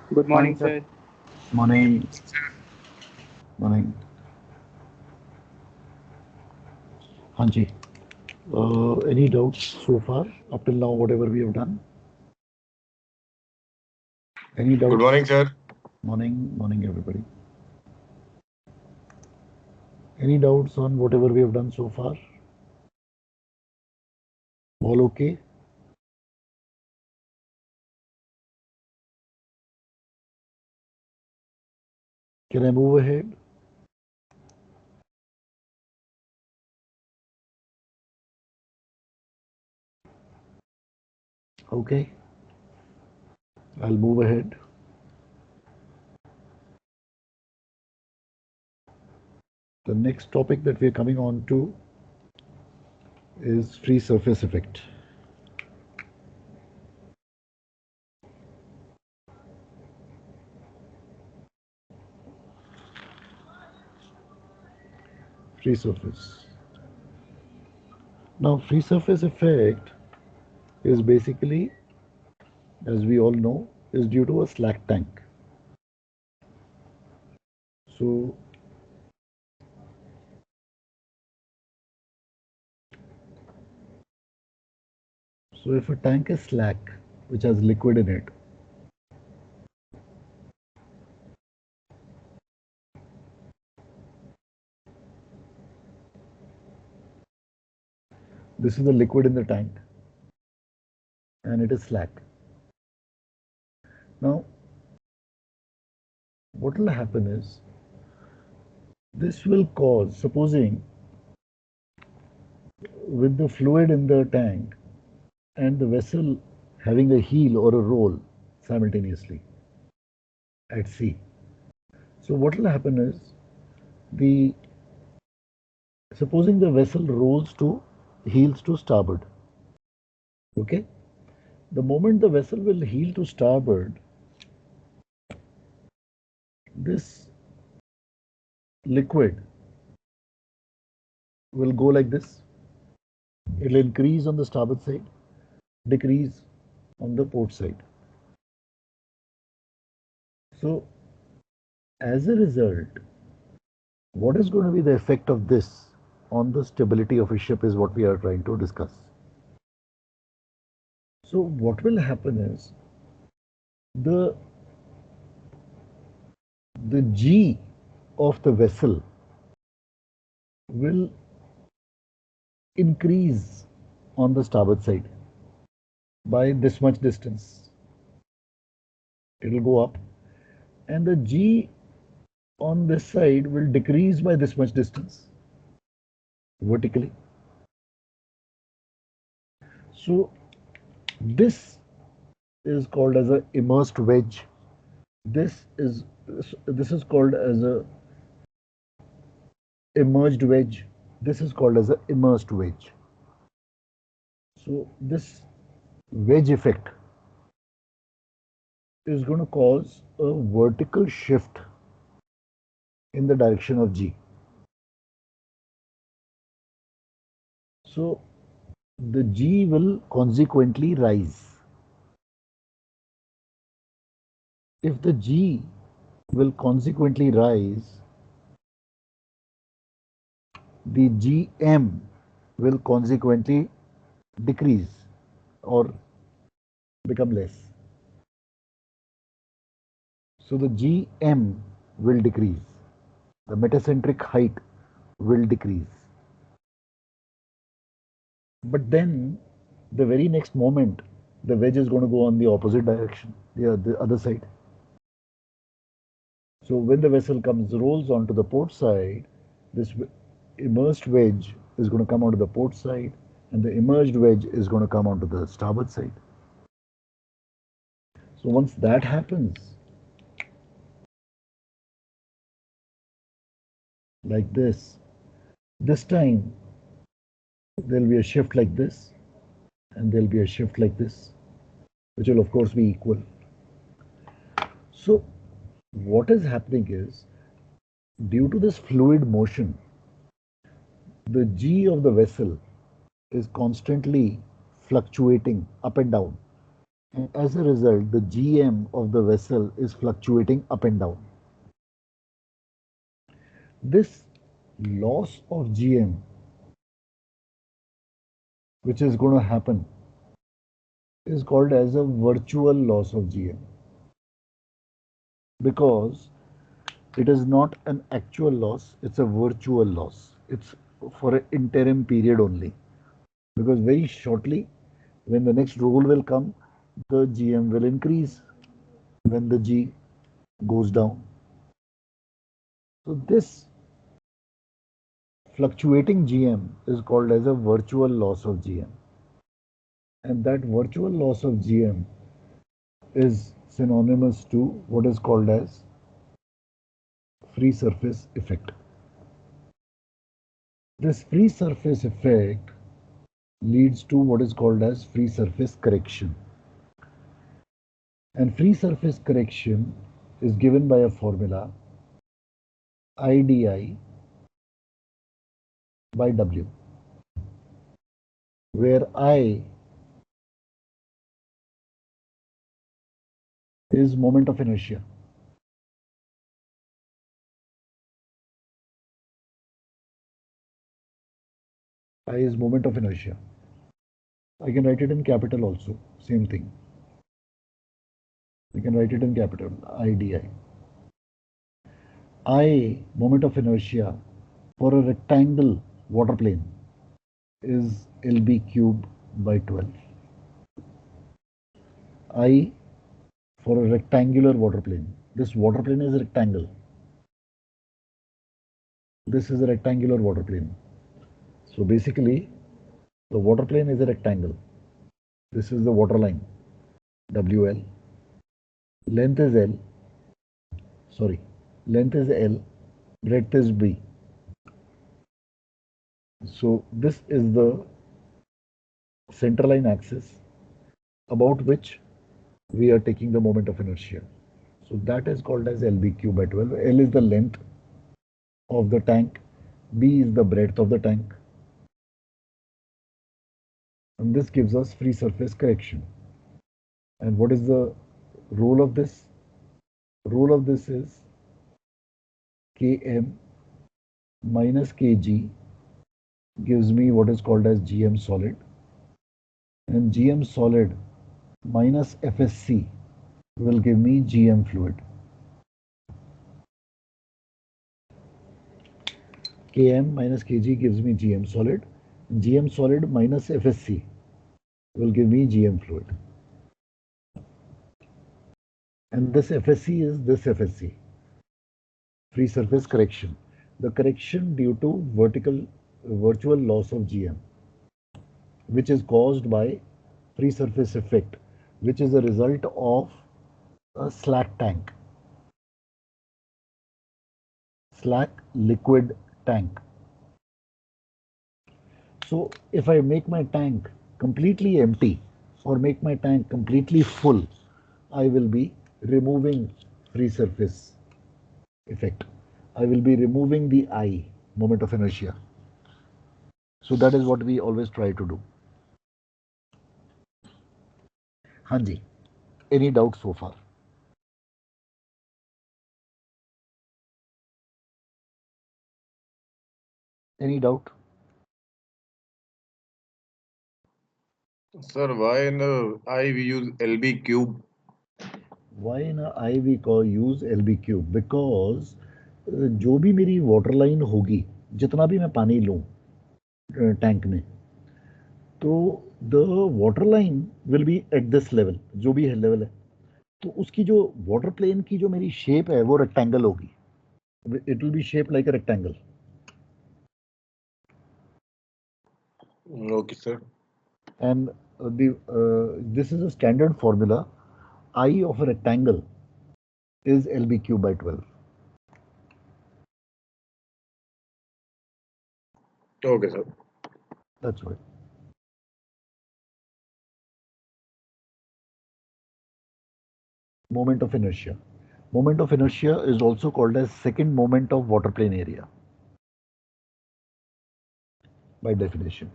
Good Morning, morning, sir. sir. Morning. Morning. Hanji. Any doubts so far up till now, whatever we have done? Any Good doubts? morning, sir. Morning, morning, everybody. Any doubts on whatever we have done so far? All okay? Can I move ahead? Okay, I'll move ahead. The next topic that we are coming on to is free surface effect. Free surface. Now, free surface effect is basically, as we all know, is due to a slack tank. So, if a tank is slack, which has liquid in it, this is the liquid in the tank and it is slack. Now, what will happen is this will cause, supposing with the fluid in the tank and the vessel having a heel or a roll simultaneously at sea. So, what will happen is the supposing the vessel rolls to heels to starboard. Okay, the moment the vessel will heel to starboard, this liquid will go like this. It will increase on the starboard side, decrease on the port side. So, as a result, what is going to be the effect of this on the stability of a ship is what we are trying to discuss. So, what will happen is the G of the vessel will increase on the starboard side by this much distance. It will go up, and the G on this side will decrease by this much distance vertically. So this is called as a immersed wedge. This is called as a emerged wedge. This is called as a immersed wedge. So this wedge effect is going to cause a vertical shift in the direction of G. So the G will consequently rise. If the G will consequently rise, the Gm will consequently decrease or become less. So the Gm will decrease. The metacentric height will decrease. But then the very next moment, the wedge is going to go on the opposite direction, the other side. So when the vessel rolls onto the port side, this immersed wedge is going to come onto the port side, and the emerged wedge is going to come onto the starboard side. So once that happens, like this time there'll be a shift like this, and there'll be a shift like this, which will of course be equal. So what is happening is, due to this fluid motion, the G of the vessel is constantly fluctuating up and down, And as a result, the GM of the vessel is fluctuating up and down. This loss of GM, which is going to happen, is called as a virtual loss of GM, because it is not an actual loss, it's a virtual loss. It's for an interim period only, because very shortly, when the next rule will come, the GM will increase when the G goes down. So this fluctuating GM is called as a virtual loss of GM. And that virtual loss of GM is synonymous to what is called as free surface effect. This free surface effect leads to what is called as free surface correction. And free surface correction is given by a formula IDI by W, where I is moment of inertia. I is moment of inertia. I can write it in capital also, same thing. We can write it in capital, IDI. I, moment of inertia, for a rectangle water plane is LB cube by 12. I, for a rectangular water plane. This water plane is a rectangle. This is a rectangular water plane. So basically, the water plane is a rectangle. This is the water line, WL. Length is L. Sorry, length is L. Breadth is B. So this is the centerline axis about which we are taking the moment of inertia. So that is called as LBQ by 12. L is the length of the tank. B is the breadth of the tank. And this gives us free surface correction. And what is the rule of this? Rule of this is Km minus Kg gives me what is called as GM solid. And GM solid minus FSC will give me GM fluid. Km minus Kg gives me GM solid. GM solid minus FSC will give me GM fluid. And this FSC is this FSC, free surface correction. The correction due to virtual loss of GM, which is caused by free surface effect, which is a result of a slack tank, slack liquid tank. So if I make my tank completely empty or make my tank completely full, I will be removing free surface effect. I will be removing the I, moment of inertia. So that is what we always try to do. Hanji, any doubt so far? Any doubt? Sir, why in the I we use LB cube? Why in a I we call use LB cube? Because जो भी मेरी water line होगी, जितना भी मैं पानी लूँ tank में, तो the water line will be at this level, जो भी है लेवल है, तो उसकी जो वाटर प्लेन की जो मेरी शेप है वो रेक्टेंगल होगी. It will be shape like a rectangle. Okay, sir. And this is a standard formula. I of a rectangle is LB cube by 12. Okay, sir. That's right. Moment of inertia. Moment of inertia is also called as second moment of water plane area by definition.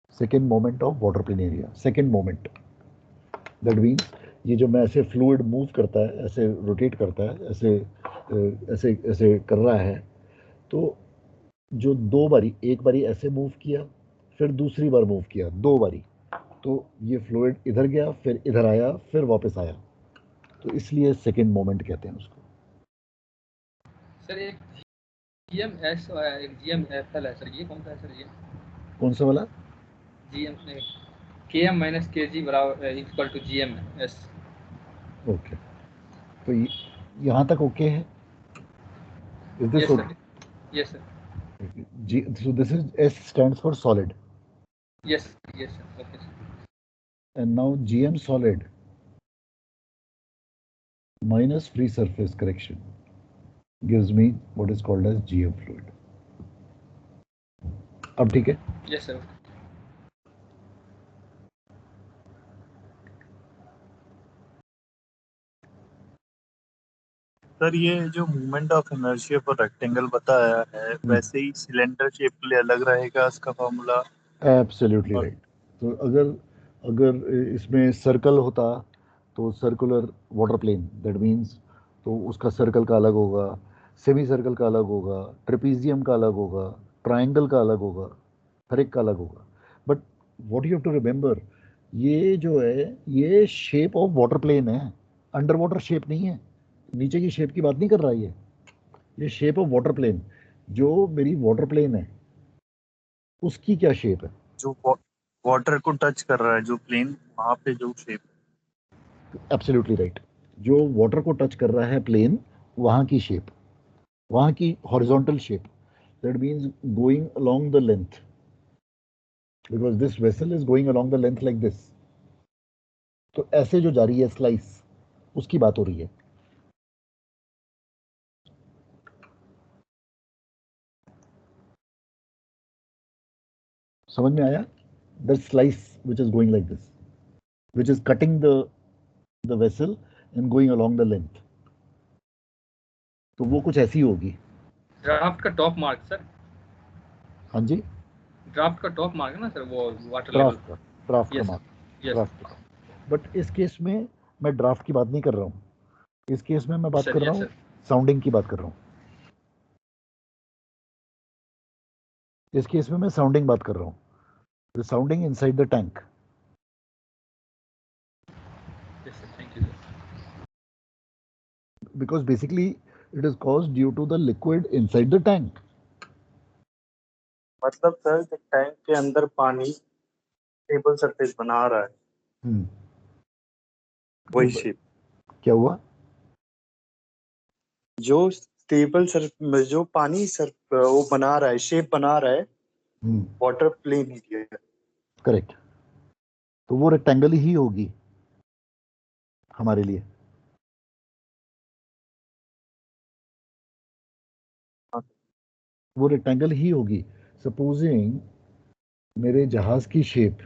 Second moment of water plane area. Second moment. That means ये जो मैं ऐसे fluid move करता है, ऐसे rotate करता है, ऐसे ऐसे ऐसे कर रहा है, तो जो दो बारी, एक बारी ऐसे मूव किया, फिर दूसरी बार मूव किया, दो बारी, तो ये फ्लूइड इधर गया, फिर इधर आया, फिर वापस आया, तो इसलिए सेकेंड मोमेंट कहते हैं उसको। सर एक GMS और एक GMFL है सर, ये कौन सा है सर? ये कौन सा वाला? GM KM माइनस KG बराबर इक्वल टू GMS। ओके, तो यहाँ तक ओके है? Is this yes okay? Sir, yes sir, G, so this is S stands for solid, yes yes sir, okay sir. and now GM solid minus free surface correction gives me what is called as GM fluid. अब ठीक है? Yes sir. Sir ये जो movement of inertia for rectangle बताया है, वैसे ही cylinder shape के लिए अलग रहेगा इसका फॉर्मूला? Absolutely right. तो अगर अगर इसमें सर्कल होता तो circular water plane, that means तो उसका सर्कल का अलग होगा, सेमी सर्कल का अलग होगा, ट्रेपीजियम का अलग होगा, ट्रायंगल का अलग होगा, हर एक का अलग होगा। But what you have to remember, ये जो है ये शेप ऑफ वाटर प्लेन है, अंडर वाटर शेप नहीं है, नीचे की शेप की बात नहीं कर रहा ये शेप ऑफ वाटर प्लेन, जो मेरी वाटर प्लेन है उसकी क्या शेप है? जो वाटर को टच कर रहा है जो प्लेन, वहां पे जो शेप। Absolutely right. जो वाटर को टच कर रहा है प्लेन, वहां की शेप, वहां की horizontal shape, that means going along the length, because this vessel is going along the length like this. तो ऐसे जो जा रही है स्लाइस, उसकी बात हो रही है। समझ में आया? That slice which is going like this, which is cutting the vessel and going along the length, तो वो कुछ ऐसी होगी। ड्राफ्ट का टॉप मार्क सर, हाँ जी, ड्राफ्ट का टॉप मार्क है ना सर, वो वाटर लेवल। ड्राफ्ट का यस मार्क, यस ड्राफ्ट का। बट इस केस में मैं ड्राफ्ट की बात नहीं कर रहा हूँ, इस केस में मैं बात सर, कर रहा यस हूँ सर, साउंडिंग की बात कर रहा हूँ। इस केस में मैं साउंडिंग बात कर रहा हूँ, the sounding inside the tank. Yes sir, thank you sir. Because basically it is caused due to the liquid inside the tank. मतलब सर टैंक के अंदर पानी स्टेबल सरफेस बना रहा है, वही शेप। क्या हुआ? जो स्टेबल सर जो पानी सर वो बना रहा है, शेप बना रहा है, वाटर प्लेन एरिया। करेक्ट, तो वो रेक्टेंगल ही होगी हमारे लिए। वो रेक्टेंगल ही होगी। सपोजिंग मेरे जहाज की शेप,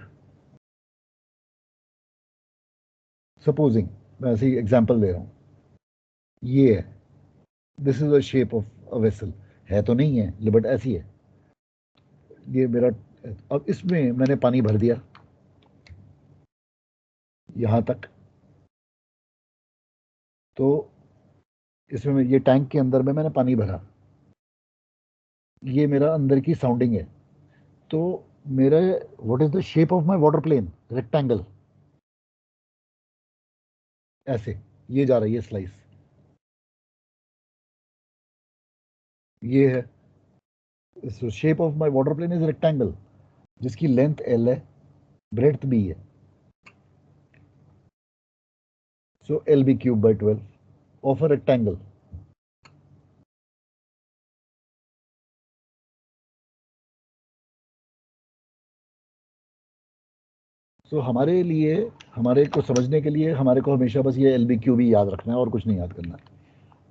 सपोजिंग मैं ऐसे ही एग्जांपल दे रहा हूँ, ये है, this is a shape of a vessel, है तो नहीं है बट ऐसी है ये मेरा। अब इसमें मैंने पानी भर दिया यहां तक, तो इसमें ये टैंक के अंदर में मैंने पानी भरा, ये मेरा अंदर की साउंडिंग है। तो मेरे what is the shape of my water plane? Rectangle, ऐसे ये जा रही है स्लाइस, ये है। So shape of my water plane is rectangle, जिसकी लेंथ एल है, ब्रेड्थ बी है, so L B cube by 12 of a rectangle. So हमारे लिए, हमारे को समझने के लिए हमारे को हमेशा बस ये एल बी क्यूब ही याद रखना है और कुछ नहीं याद करना है।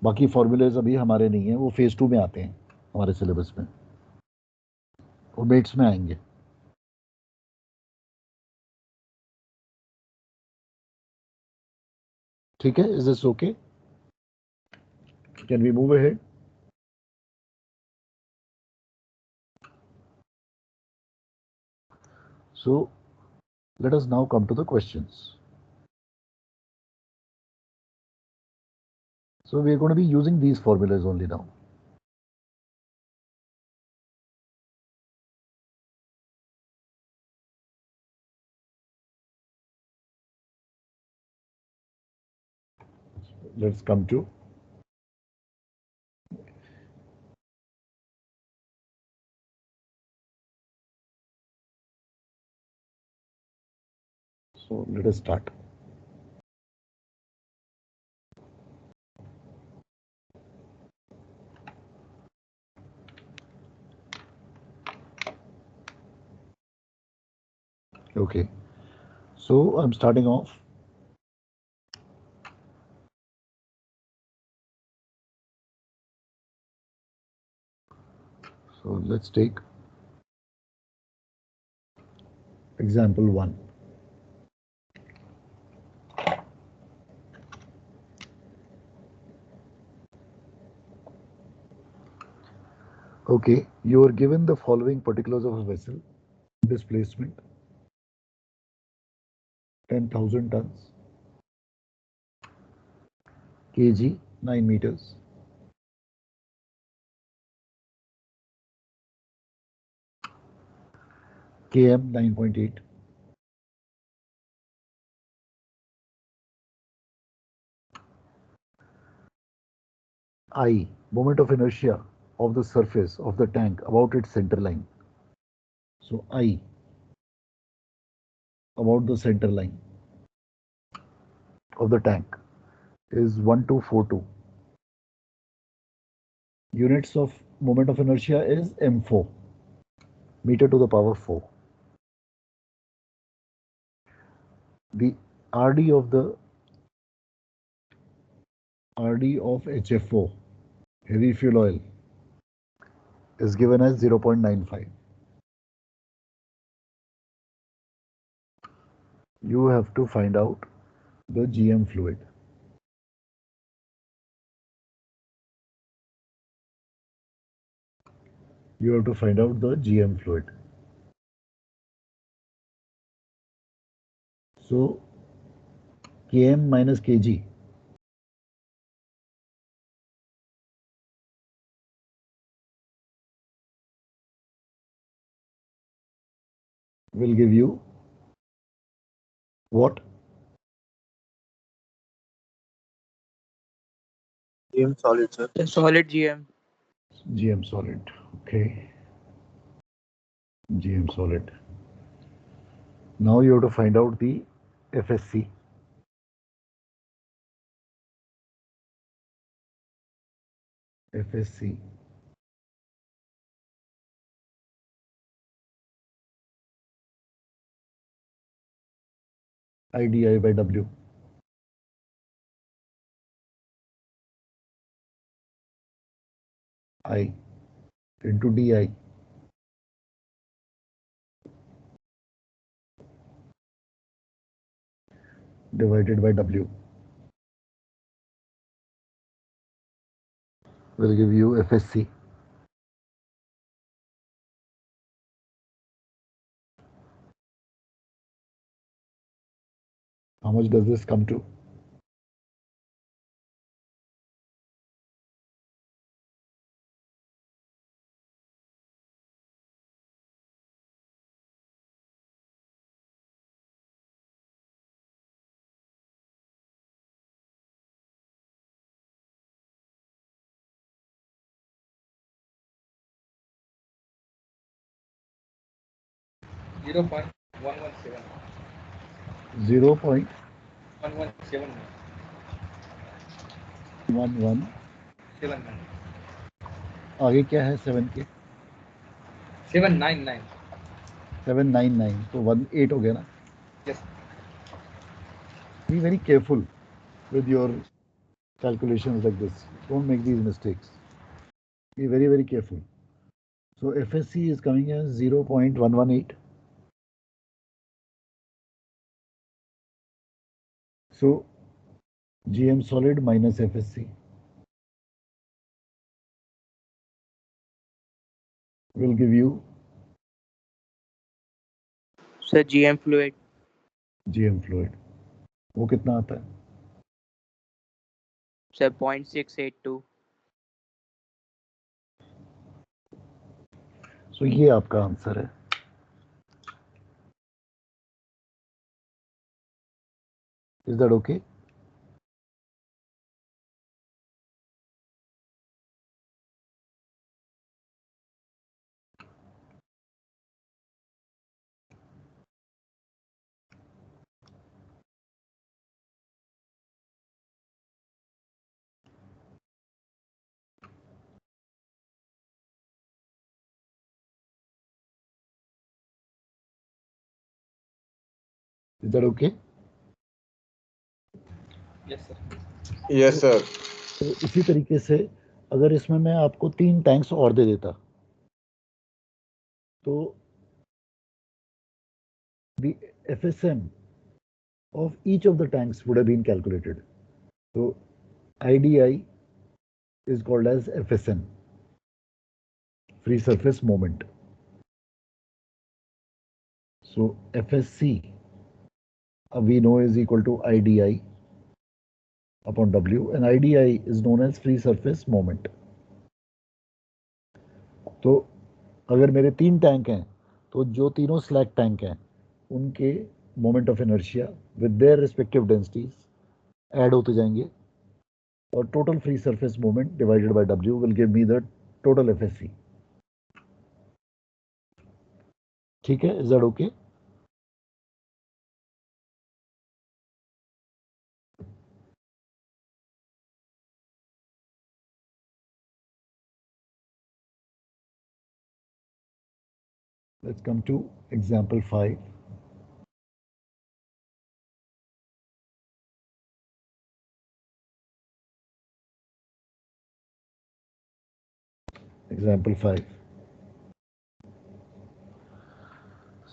बाकी फॉर्मूलेज अभी हमारे नहीं है, वो फेज 2 में आते हैं हमारे सिलेबस में, वो मेट्स में आएंगे। ठीक है, is this okay? Can we move ahead? So let us now come to the questions. So we are going to be using these formulas only now. Let's come to so let us start. Okay, so I'm starting off. So let's take example 1. Okay, you are given the following particulars of a vessel: displacement 10,000 tons, kg 9 meters, km 9.8, I, moment of inertia of the surface of the tank about its center line. So I about the center line of the tank is 1242. Units of moment of inertia is m4, meter to the power 4. The RD of HFO, heavy fuel oil, is given as 0.95. You have to find out the GM fluid. You have to find out the GM fluid. So km minus kg will give you what? GM solid, sir. The solid GM. GM solid. Okay. GM solid. Now you have to find out the FSC. FSC. IDI by W. I into DI divided by W will give you FSC. How much does this come to? Zero point 117. 0.11 7 आगे क्या है 7 के? 799. 799 तो 18 हो गया ना? Yes. Be very careful with your calculations like this. Don't make these mistakes. Be very, very careful. So FSC is coming as 0.118. So GM solid minus FSC will give you Sir, GM fluid. GM fluid. वो कितना आता है? Sir, 0.682. So ये आपका answer है. Is that okay? Is that okay? Yes, sir. Yes, sir. तो इसी तरीके से अगर इसमें मैं आपको 3 टैंक्स और दे देता तो the FSM of each of the tanks would have been calculated. So IDI is called as FSM, free surface moment. So FSC we know is equal to IDI upon W, and IDI is known as free surface moment. तो अगर मेरे 3 tank हैं तो जो तीनों slack tank हैं उनके moment of inertia with their respective densities add होते जाएंगे और total free surface moment divided by W will give me the total FSC. ठीक है, is that okay? Let's come to example 5. Example 5.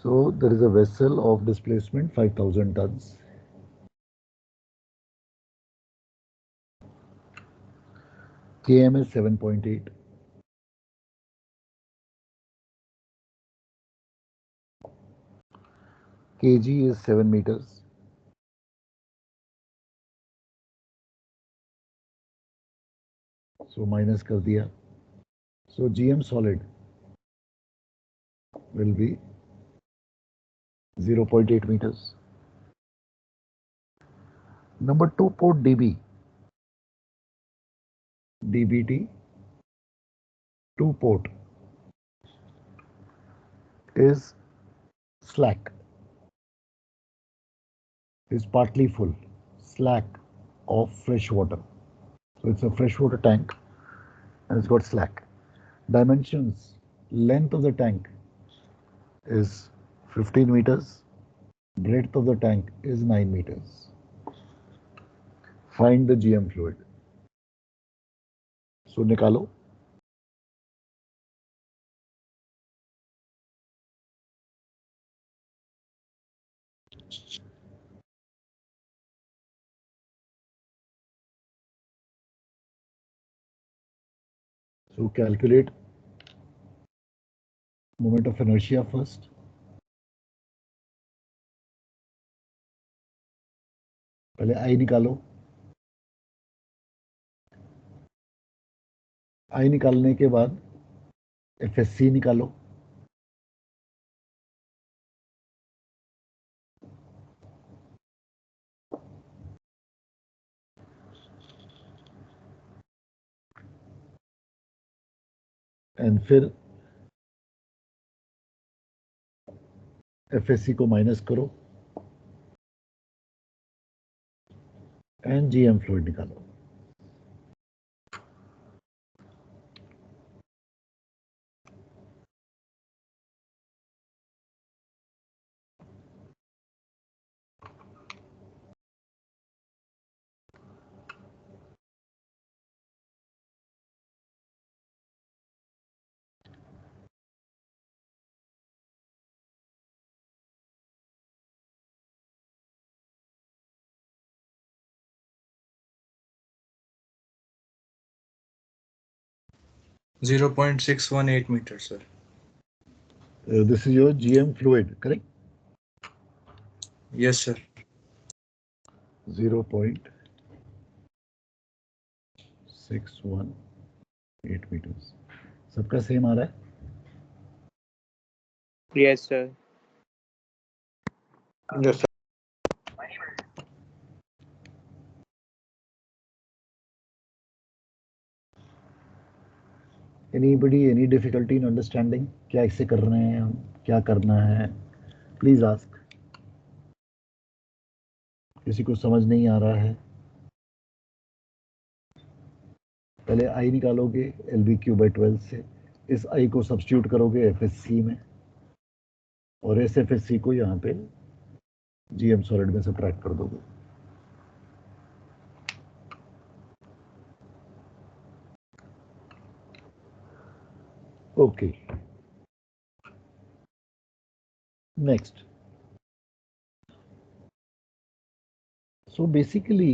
So there is a vessel of displacement 5,000 tons. KM is 7.8. kg is 7 meters. So minus कर दिया. So GM solid will be 0.8 meters. Number 2 port DB. DBT 2 port is slack, is partly full, slack of fresh water. So it's a freshwater tank and it's got slack. Dimensions, length of the tank is 15 meters, breadth of the tank is 9 meters. Find the GM fluid. So निकालो. So calculate moment of inertia first. पहले I निकालो. I निकालने के बाद FSC निकालो. And फिर FSC को minus करो एंड GM फ्लूइड निकालो. .618 meters, sir. This is your GM fluid, correct? Yes, sir. 0.618 618 meters. सबका सेम आ रहा है? Yes, sir. Yes, sir. Anybody, any difficulty in understanding? क्या ऐसे कर रहे हैं हम, क्या करना है? Please ask. किसी को समझ नहीं आ रहा है? पहले आई निकालोगे LB/12 से, इस आई को सब्स्टिट्यूट करोगे FSC में, और इस FSC को यहाँ पे GM सॉलिड में सब्ट्रैक्ट कर दोगे. Okay. Next. So basically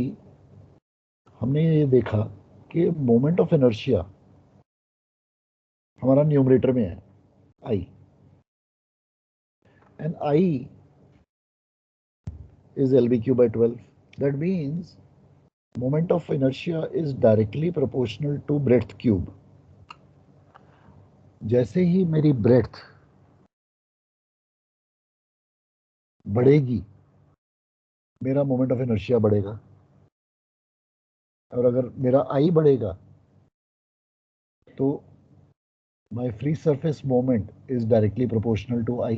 हमने ये देखा कि मोमेंट ऑफ इनर्शिया हमारा न्यूमरेटर में है I, and I is LB/12. That means moment of inertia is directly proportional to breadth cube. जैसे ही मेरी breadth बढ़ेगी, मेरा मोमेंट ऑफ इनर्शिया बढ़ेगा, और अगर मेरा I बढ़ेगा तो my free surface moment is directly proportional to I,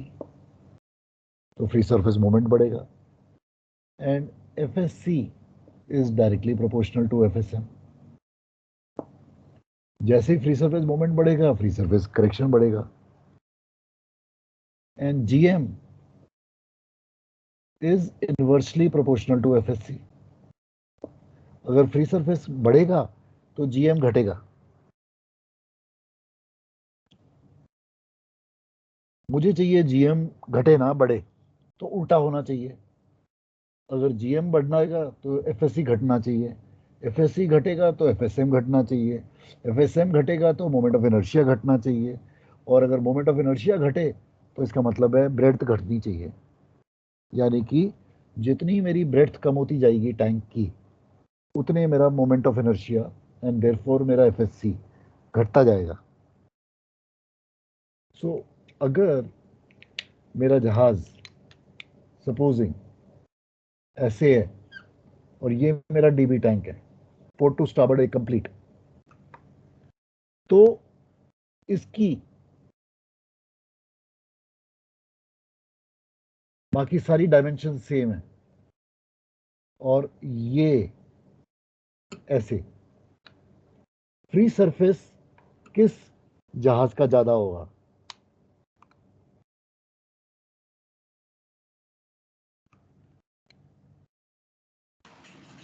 तो free surface moment बढ़ेगा, and FSC is directly proportional to FSM. जैसे ही फ्री सरफेस मोमेंट बढ़ेगा, फ्री सरफेस करेक्शन बढ़ेगा, and GM is inversely proportional to FSC. अगर free surface बढ़ेगा तो GM घटेगा. मुझे चाहिए GM घटे ना बढ़े, तो उल्टा होना चाहिए. अगर GM बढ़ना तो FSC घटना चाहिए, FSC घटेगा तो FSM घटना चाहिए, FSM घटेगा तो मोमेंट ऑफ इनर्शिया घटना चाहिए, और अगर मोमेंट ऑफ इनर्शिया घटे तो इसका मतलब है ब्रेड्थ घटनी चाहिए. यानी कि जितनी मेरी ब्रेड्थ कम होती जाएगी टैंक की, उतने मेरा moment of inertia and therefore मेरा FSC घटता जाएगा. सो अगर मेरा जहाज सपोजिंग ऐसे है और ये मेरा DB टैंक है, पोर्ट टू स्टारबोर्ड है कंप्लीट, तो इसकी बाकी सारी डायमेंशन सेम है, और ये ऐसे. फ्री सरफेस किस जहाज का ज्यादा होगा?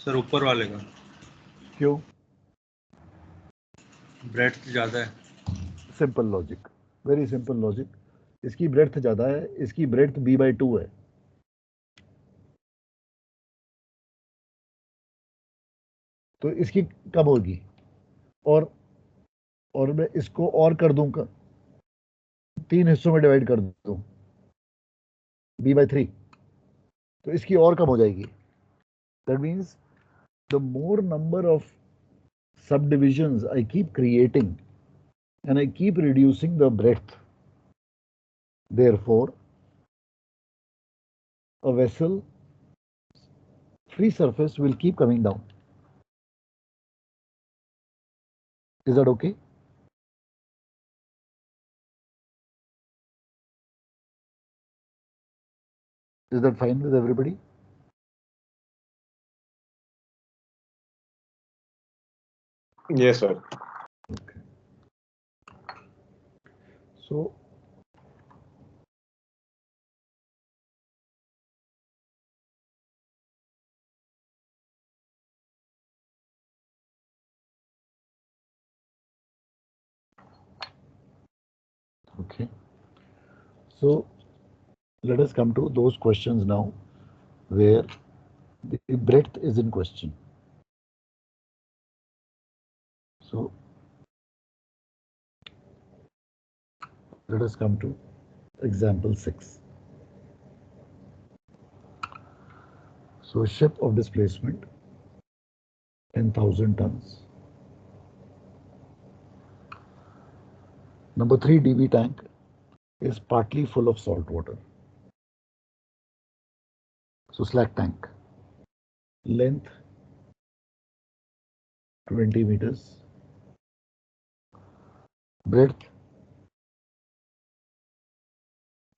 सर ऊपर वाले का. क्यों? ब्रेड्थ ज्यादा है. Simple logic, very simple logic. इसकी ब्रेड्थ ज्यादा है, इसकी ब्रेड्थ B/2 है. तो इसकी कम होगी, और मैं इसको और कर दूंगा, 3 हिस्सों में डिवाइड कर दूं B/3, तो इसकी और कम हो जाएगी. That means the more number of subdivisions I keep creating and I keep reducing the breadth, therefore a vessel free surface will keep coming down. Is that okay? Is that fine with everybody? Yes, sir. Okay. So okay, so let us come to those questions now where the breadth is in question. So let us come to example 6. So ship of displacement 10,000 tons, Number 3 dB tank is partly full of salt water. So slack tank. Length 20 meters. Breadth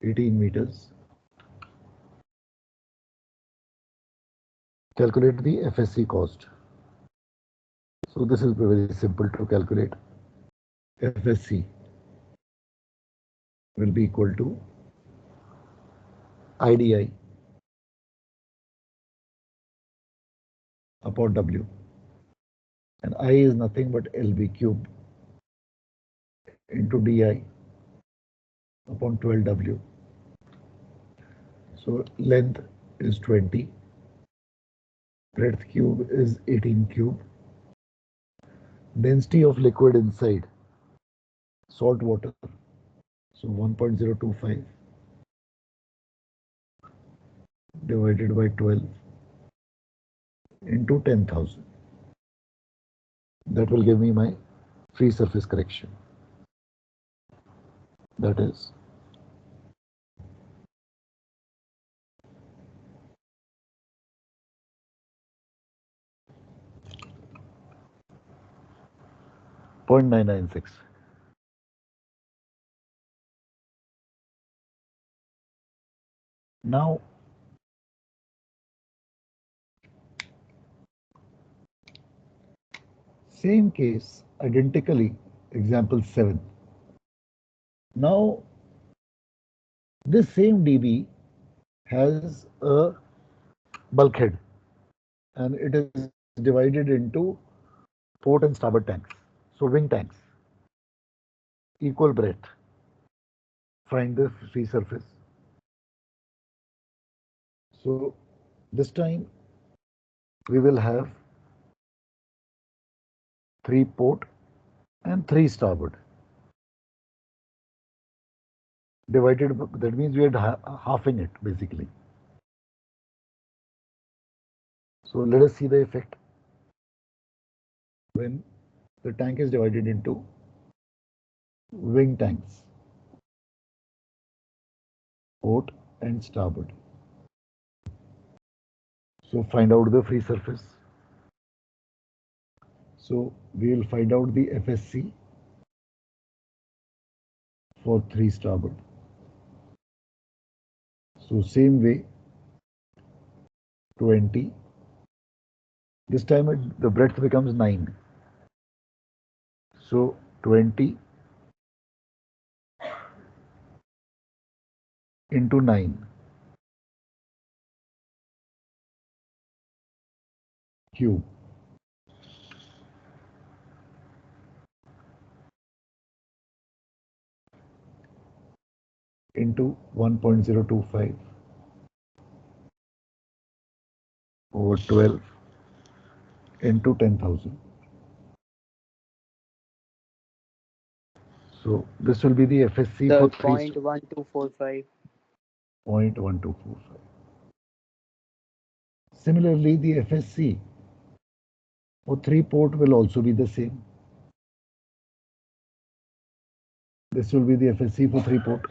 18 meters. Calculate the FSC cost. So this is very simple to calculate. FSC will be equal to IDI upon W, and I is nothing but LB cube into DI upon 12W. So length is 20, breadth cube is 18 cube, density of liquid inside salt water, so 1.025 divided by 12 into 10,000. That will give me my free surface correction. That is 0.996. Now, same case, identically, example 7. Now, this same DB has a bulkhead and it is divided into port and starboard tanks. So wing tanks, equal breadth. Find the free surface. So this time we will have 3 port and 3 starboard. Divided, that means we had halving it basically. So let us see the effect when the tank is divided into wing tanks, port and starboard. So find out the free surface. So we will find out the FSC for 3 starboard. So same way, 20. This time the breadth becomes 9. So 20 into 9 cube into 1.025 over 12 into 10,000. So this will be the FSC Sir, for 3 0.1245. 0.1245. Similarly, the FSC for 3 port will also be the same. This will be the FSC for 3 port.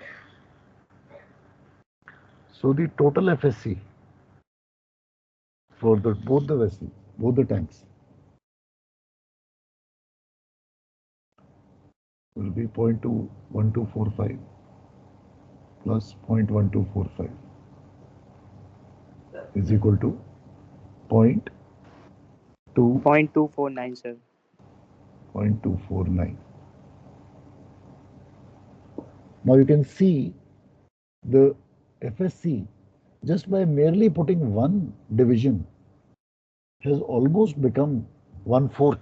So the total FSC for both the vessels, both the tanks, will be 0.21245 plus 0.1245 is equal to 0.2 0.249, sir. 0.249. Now you can see the FSC just by merely putting one division has almost become 1/4.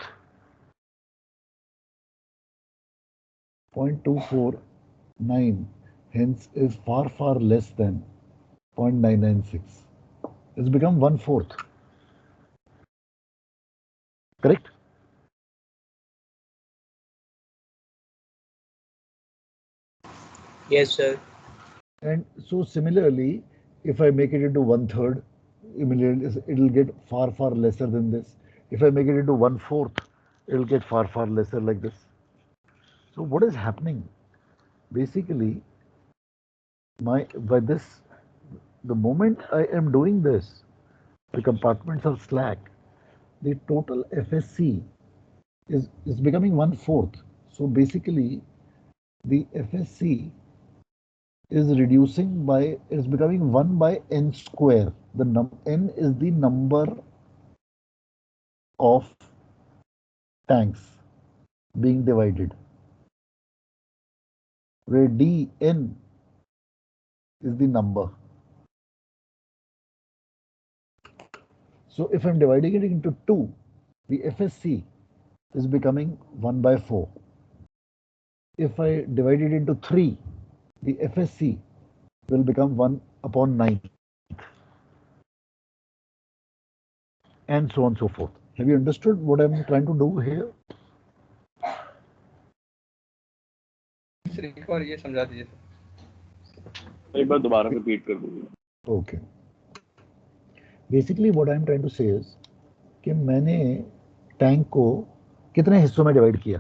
0.249 hence is far less than 0.996. It's become 1/4. Correct? Yes, sir. And so similarly, if I make it into 1/3, it'll get far lesser than this. If I make it into 1/4, it'll get far lesser like this. So what is happening? basically the moment I am doing this, the compartments are slack, the total FSC is becoming 1/4. So basically, the FSC is reducing by, it's becoming 1 by n square. N is the number of tanks being divided, where n is the number. So if I'm dividing it into 2, the FSC is becoming 1 by 4. If I divide it into 3, the FSC will become 1 upon 9, and so on and so forth. Have you understood what I'm trying to do here? एक बार ये समझा दीजिए एक बार दोबारा repeat कर दीजिए. Okay. Basically what I'm trying to say is कि मैंने टैंक को कितने हिस्सों में डिवाइड किया.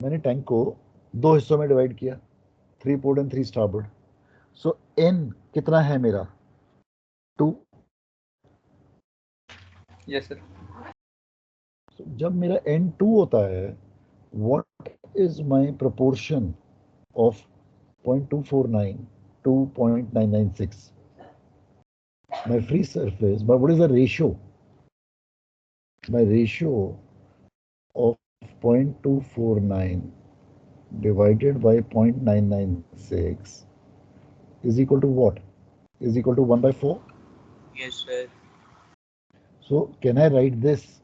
मैंने टैंक को 2 हिस्सों में डिवाइड किया, 3 port and 3 starboard. So n कितना है मेरा? 2. Yes sir. जब मेरा n 2 होता है, what is my proportion of 0.249 to 0.996? My free surface, but what is the ratio? My ratio of 0.249 divided by 0.996 is equal to what? Is equal to 1 by 4? Yes, sir. So can I write this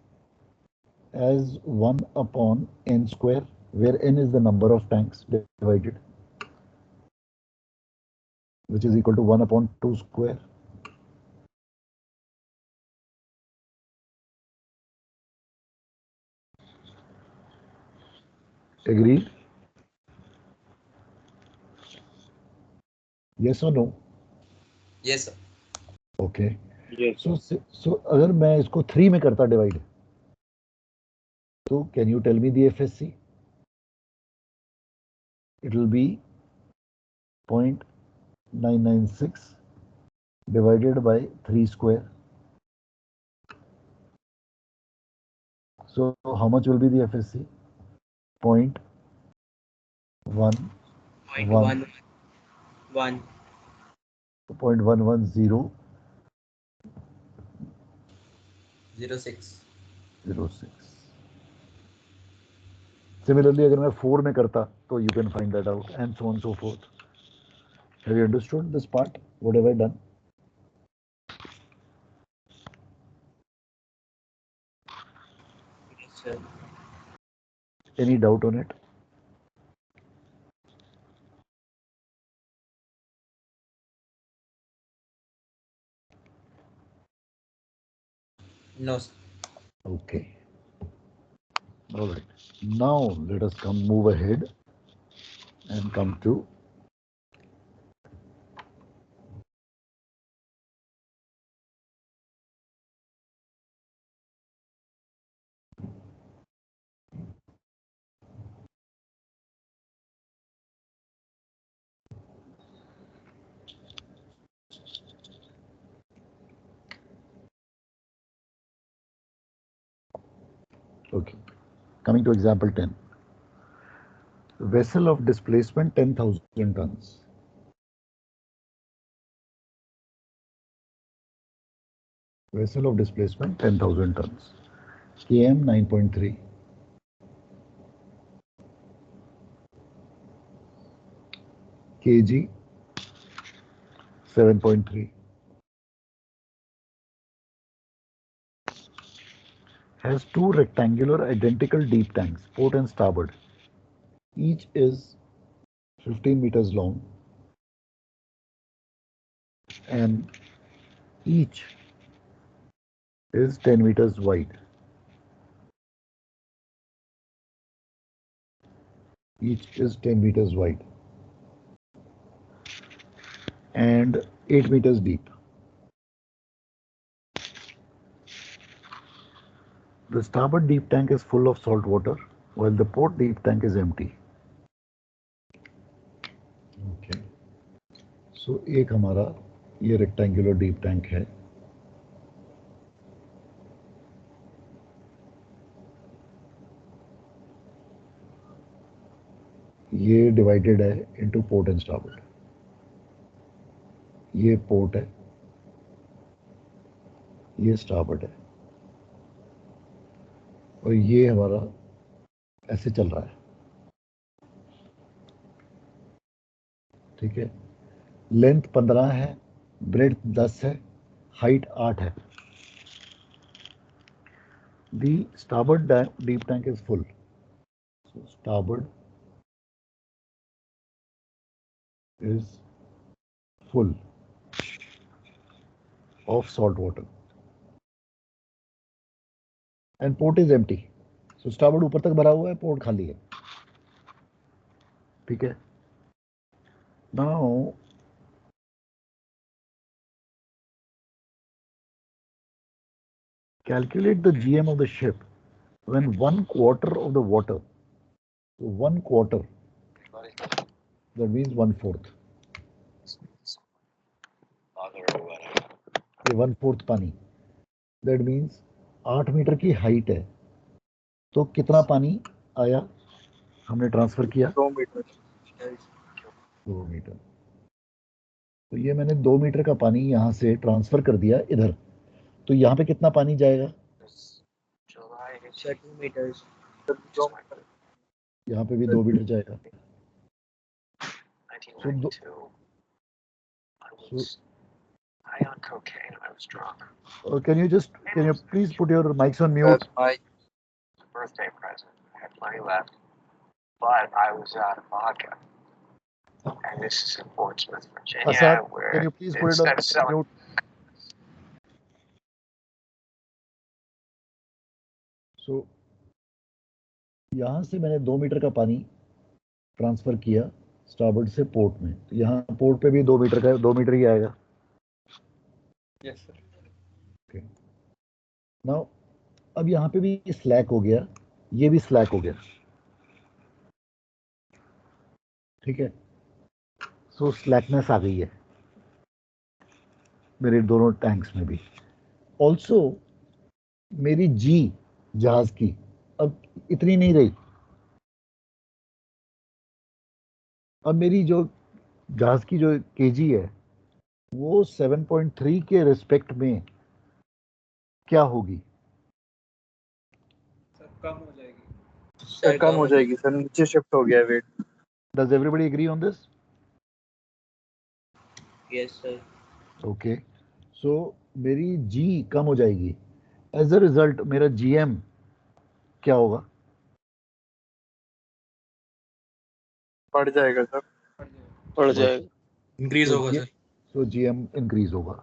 as 1 upon n square, where n is the number of tanks divided, which is equal to 1 upon 2 square. Agreed? Yes or no? Yes, sir. Okay. Yes. So अगर मैं इसको 3 में करता divide, तो can you tell me the FSC? It will be 0.996 divided by 3 square. So how much will be the FSC? 0.1 0.111. 0.110 06. 06. Similarly, अगर मैं 4 में करता, तो you can find that out, and so on and so forth. Have you understood this part? What have I done? Yes, sir. Any doubt on it? No, sir. Okay. All right. Now let us move ahead and come to okay. Coming to example 10. Vessel of displacement 10,000 tons. Vessel of displacement 10,000 tons. KM 9.3. kg 7.3. Has 2 rectangular identical deep tanks, port and starboard. Each is 15 meters long and each is 10 meters wide. Each is 10 meters wide and 8 meters deep. The starboard deep tank is full of salt water, while the port deep tank is empty. Okay. So एक हमारा ये rectangular deep tank है. ये divided है into port and starboard. ये port है, ये starboard है, और ये हमारा ऐसे चल रहा है. ठीक है. लेंथ 15 है, ब्रेड्थ 10 है, हाइट 8 है. The starboard deep tank is full. So starboard is full of salt water and port is empty. So starboard ऊपर तक भरा हुआ है, port खाली है. ठीक है. Now calculate the GM of the ship when 1/4 of the water, so 1/4, that means 1/4. ये 1/4 पानी, that means 8 मीटर की हाइट है, तो कितना पानी आया हमने ट्रांसफर किया? 2 मीटर. 2 मीटर. तो ये मैंने 2 मीटर का पानी यहाँ से ट्रांसफर कर दिया इधर, तो यहाँ पे कितना पानी जाएगा? 2 meters. यहाँ पे भी 2 मीटर जाएगा. High on cocaine. I was drunk. Can you please put your mics on mute? That's my birthday present. I had money left, but I was out of vodka. And this is in Portsmouth, Virginia, Asad, where can you please put it instead on of selling mute? So यहाँ से मैंने 2 metre का पानी transfer किया starboard से port में, तो यहाँ पोर्ट पे भी 2 मीटर का 2 मीटर ही आएगा. Yes sir. ओके. नाउ अब यहाँ पे भी स्लैक हो गया, ये भी स्लैक हो गया. ठीक है. सो स्लैकनेस आ गई है मेरे दोनों टैंक्स में भी. ऑल्सो मेरी जी जहाज की अब इतनी नहीं रही. अब मेरी जो जहाज की जो केजी है वो 7.3 के रिस्पेक्ट में क्या होगी? सर कम हो जाएगी. सर कम हो जाएगी सर, नीचे शिफ्ट हो गया wait. Does everybody agree on this? Yes, sir. Okay. So मेरी जी कम हो जाएगी. As a result मेरा GM क्या होगा? बढ़ जाएगा सर. बढ़ जाएगा. इंक्रीज होगा सर. तो GM इंक्रीज होगा.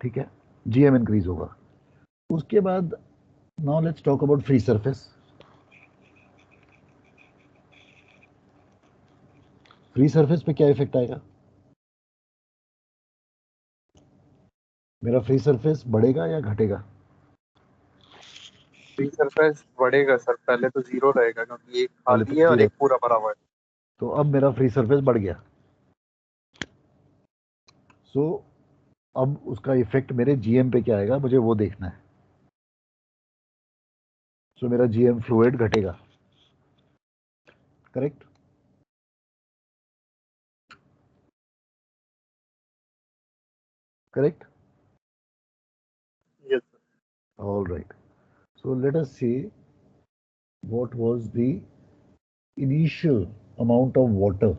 ठीक है. GM इंक्रीज होगा. उसके बाद now let's talk about free surface. Free surface पे क्या इफेक्ट आएगा? मेरा फ्री सरफेस बढ़ेगा या घटेगा? फ्री सरफेस बढ़ेगा सर. पहले तो 0 रहेगा क्योंकि एक पहले खाली तो है और 0. एक पूरा भरा हुआ है. तो अब मेरा फ्री सरफेस बढ़ गया. सो अब उसका इफेक्ट मेरे GM पे क्या आएगा मुझे वो देखना है. सो मेरा GM फ्लूइड घटेगा. Correct. Correct? Yes sir. All right. So let us see what was the initial amount of water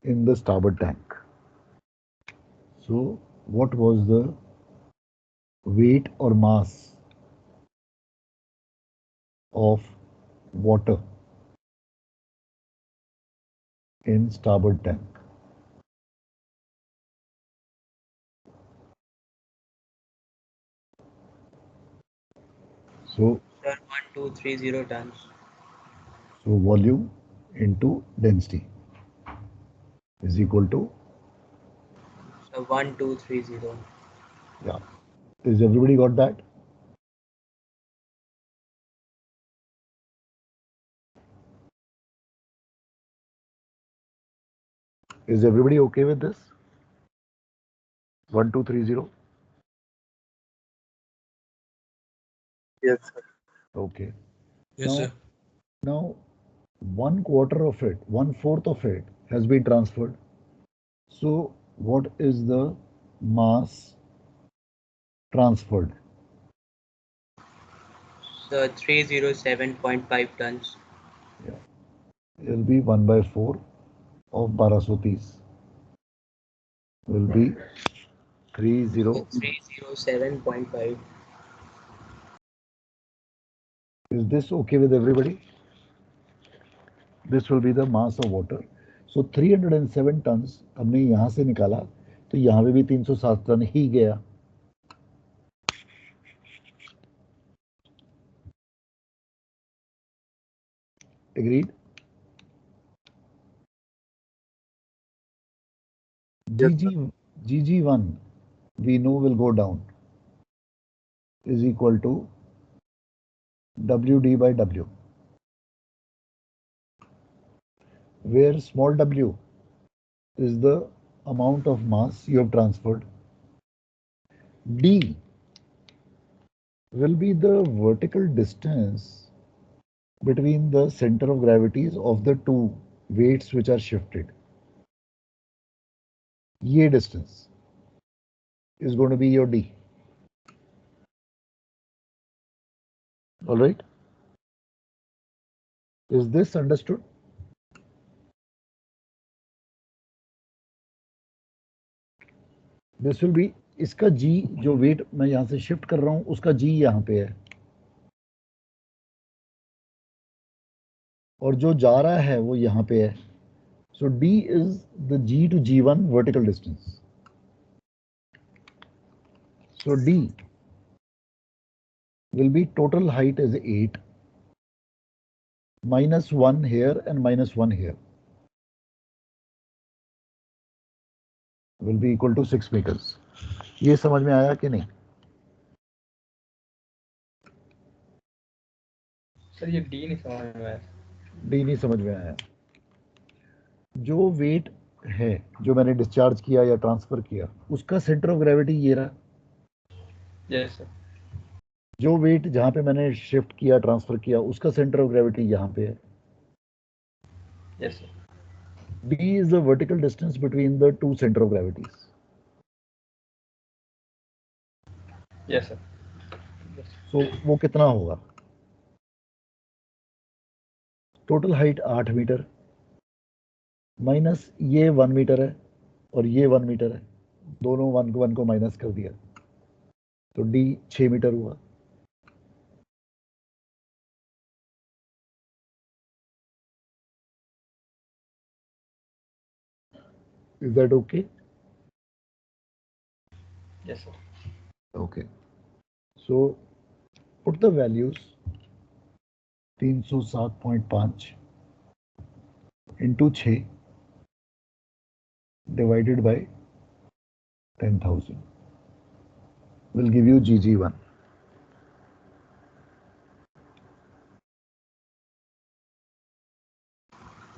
in the starboard tank. So what was the weight or mass of water in starboard tank? So, Sir, 1230 tons. so volume into density is equal to, So 1230. yeah. Is everybody got that? Is everybody okay with this? 1230? Yes, sir. Okay. Yes, now, sir. Now, 1/4 of it, 1/4 of it has been transferred. So, what is the mass transferred? So 307.5 tons. Yeah, it will be 1/4 of 1230. Will be 30. So 307.5. Is this okay with everybody? This will be the mass of water. So 307 tons हमने यहाँ से निकाला तो यहाँ पे भी 307 ton ही गया. Agreed? Yes, GG1 we know will go down is equal to WD by W, where small w is the amount of mass you have transferred. D will be the vertical distance between the center of gravities of the two weights which are shifted. ये distance is going to be your D. All right? Is this understood? This will be इसका G जो weight मैं यहाँ से shift कर रहा हूँ उसका G यहाँ पे है और जो जा रहा है वो यहाँ पे है. So D is the G to G1 vertical distance. So D will be total height is 8 minus 1 here and minus 1 here will be equal to 6 meters. ये समझ में आया कि नहीं? सर ये डी नहीं समझ में आया. डी नहीं समझ में आया. जो वेट है जो मैंने डिस्चार्ज किया या ट्रांसफर किया उसका सेंटर ऑफ ग्रेविटी ये रहा. Yes sir. जो वेट जहां पे मैंने शिफ्ट किया ट्रांसफर किया उसका सेंटर ऑफ ग्रेविटी यहाँ पे है. Yes sir. D is the vertical distance between the two center of gravities. Yes sir. So वो कितना होगा? टोटल हाइट 8 मीटर माइनस ये 1 मीटर है और ये 1 मीटर है. दोनों 1 को माइनस कर दिया तो D 6 मीटर हुआ. Is that okay? Yes, sir. Okay. So put the values 307.5 into 6 divided by 10,000 will give you GG1.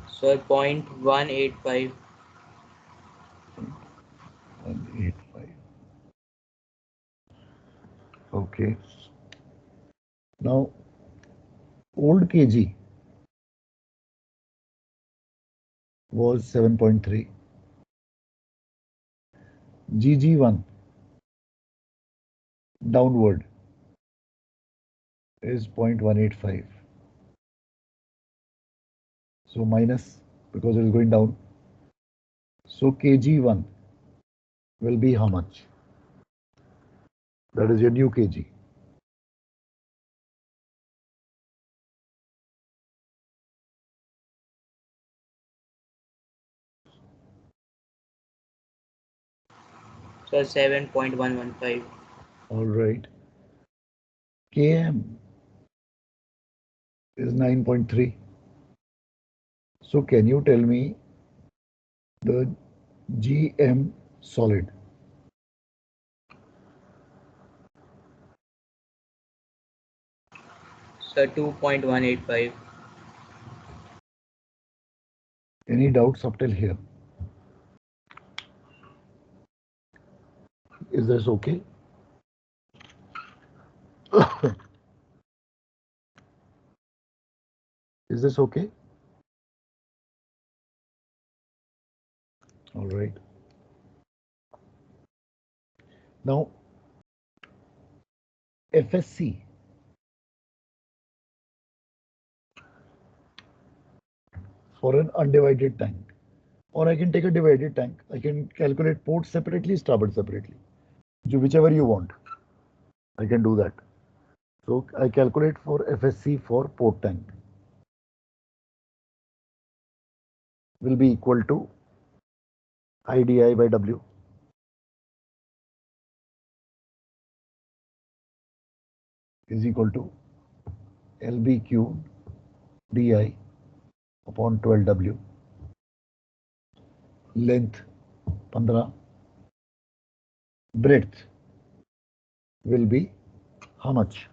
So 0.185. 185. Okay. Now, old kg was 7.3. GG1 downward is 0.185. So minus because it is going down. So kg1 will be how much? That is your new kg. So 7.115. All right. Km is 9.3. So can you tell me the GM solid? So 2.185. Any doubts up till here? Is this okay? Is this okay? All right. Now, FSC. For an undivided tank. Or I can take a divided tank. I can calculate port separately, starboard separately. Whichever you want. I can do that. So I calculate for FSC for port tank. Will be equal to IDI by W. Is equal to LBQ DI upon 12W. Length 15. Breadth will be how much?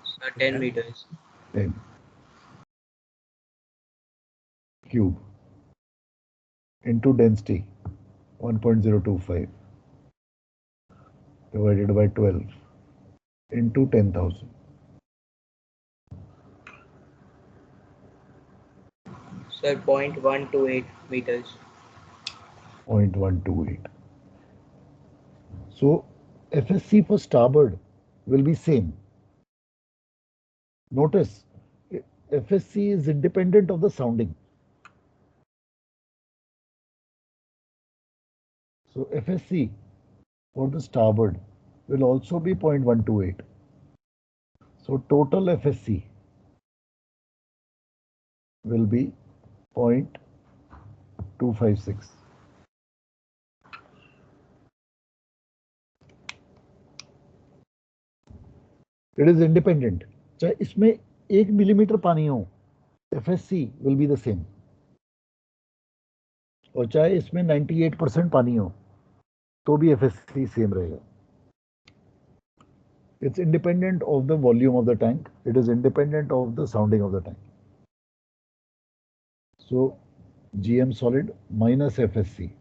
Sir, 10 meters. 10 cube into density 1.025 divided by 12 into 10,000. Sir, 0.128 meters. 0.128. So FSC for starboard will be same. Notice FSC is independent of the sounding. So FSC for the starboard will also be 0.128. So total FSC will be 0.256. It is independent. चाहे इसमें 1 millimetre पानी हो, FSC will be the same. और चाहे इसमें 98% पानी हो, तो भी FSC same रहेगा. It's independent of the volume of the tank. It is independent of the sounding of the tank. So GM solid minus FSC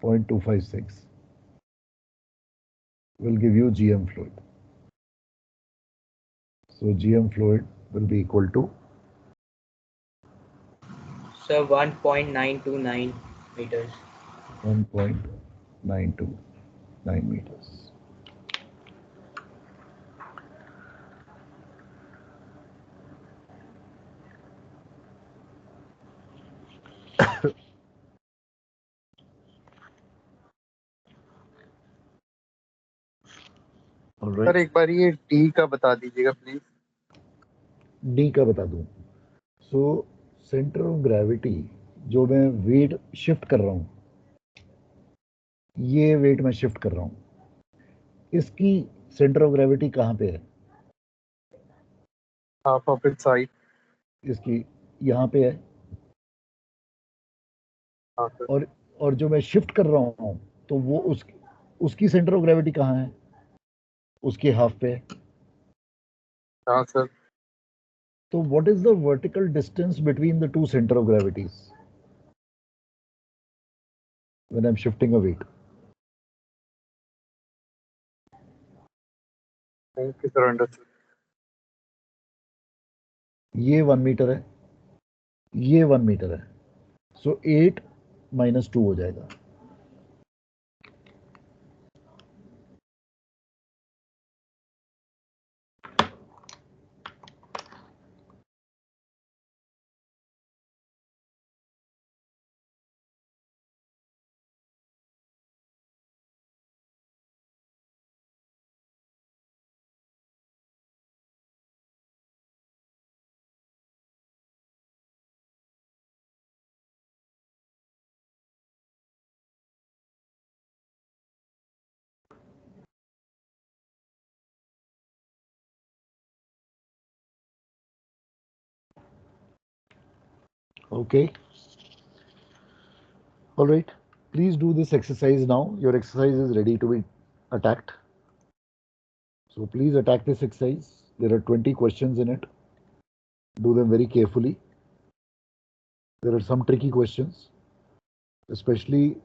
0.256 will give you GM fluid. So GM fluid will be equal to Sir, 1.929 meters. 1.929 meters. Sir एक बार ये D का बता दीजिएगा please. D का बता दूं. So centre of gravity जो मैं वेट शिफ्ट कर रहा हूं, ये वेट मैं शिफ्ट कर रहा हूं, इसकी सेंटर ऑफ ग्रेविटी कहां पे है? Half of it side. इसकी यहां पे है. हाँ सर. और जो मैं शिफ्ट कर रहा हूं तो वो उसकी सेंटर ऑफ ग्रेविटी कहां है? उसके हाफ पे है. हाँ sir. So what is the vertical distance between the two center of gravities when I'm shifting a weight? Okay sir, understood. ये 1 मीटर है, ये 1 मीटर है. सो 8 माइनस 2 हो जाएगा. Okay. All right. Please do this exercise now. Your exercise is ready to be attacked. So please attack this exercise. There are 20 questions in it. Do them very carefully. There are some tricky questions. especially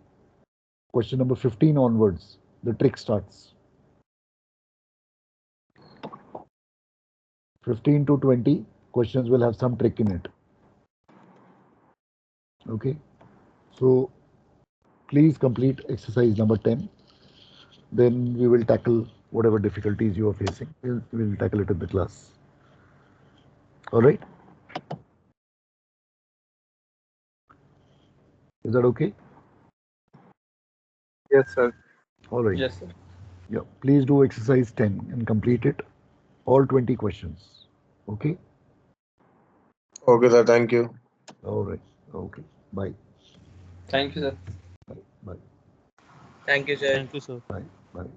question number 15 onwards, the trick starts. 15 to 20 questions will have some trick in it. Okay, so please complete exercise number 10. Then we will tackle whatever difficulties you are facing. We'll tackle it in the class. All right? Is that okay? Yes, sir. All right. Yes, sir. Yeah. Please do exercise 10 and complete it. All 20 questions. Okay? Okay, sir. Thank you. All right. Okay. Bye. Thank you, sir. Bye. Bye. Thank you, sir. Thank you, sir. Bye. Bye.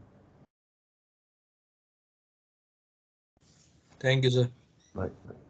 Thank you, sir. Bye. Bye.